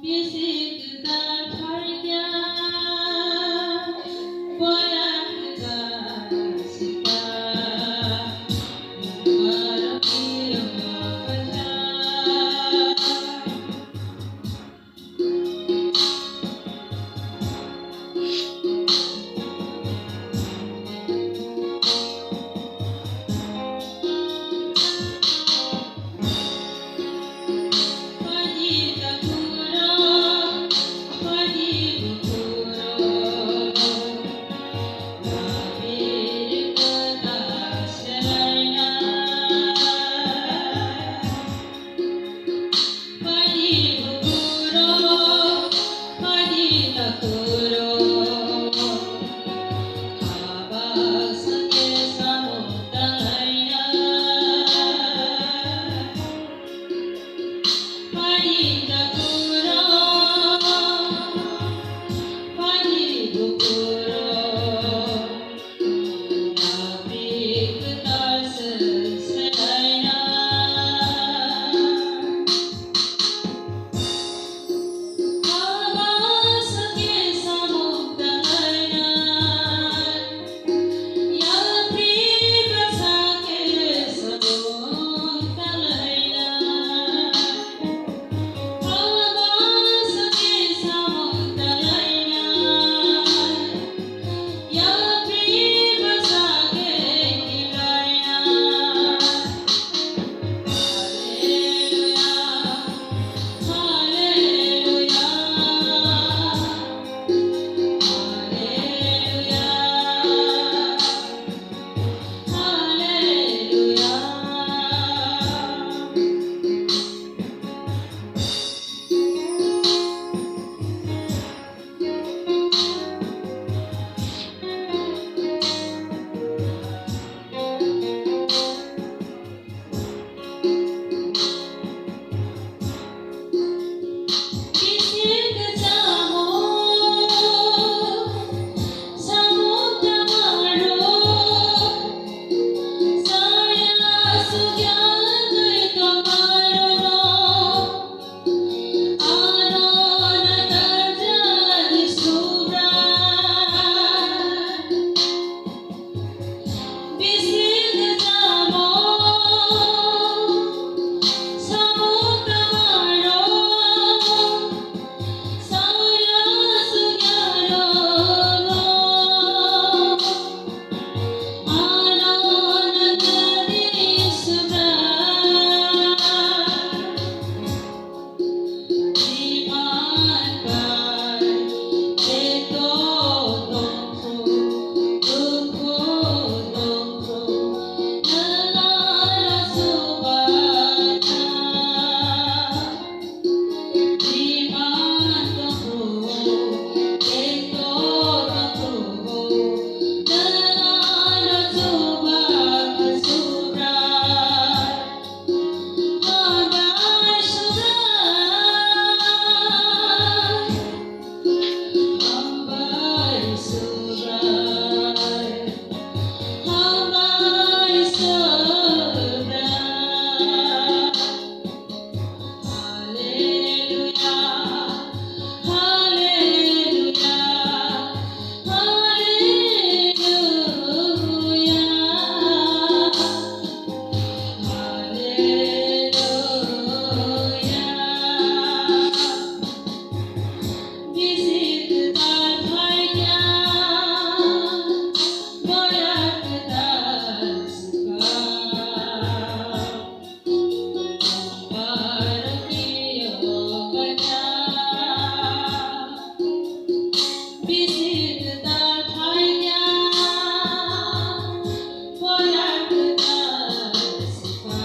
Bisik dar harga Boyak dar sika Marami baca Padi takuro Padi bukuro Mabir kata selana Padi bukuro Padi takuro Habang sakit sa mutangayna Padi takuro Padi bukuro Nabik ketar seselainya Habang sakit sa mutangayna Yatri bersakit sa mutangayna Habang sakit sa mutangayna Yatri bersakit kilainya Haleluya Haleluya Bisik kejamu Samud damaro Saya sugyan kay kamaro Ano na terjadi surat Bisik kejamu Samud damaro Saya sugyan Ano na terjadi surat Dimakan ito tongso Tuko tongso Nalarasubat Diman tongso Ito tongso Nalarasubat Surat Habang surat Habang surat Habang surat Haleluya Haleluya Haleluya Bisik ketar harga Boyak ketar suka Marami baca Bisik ketar harga Boyak ketar suka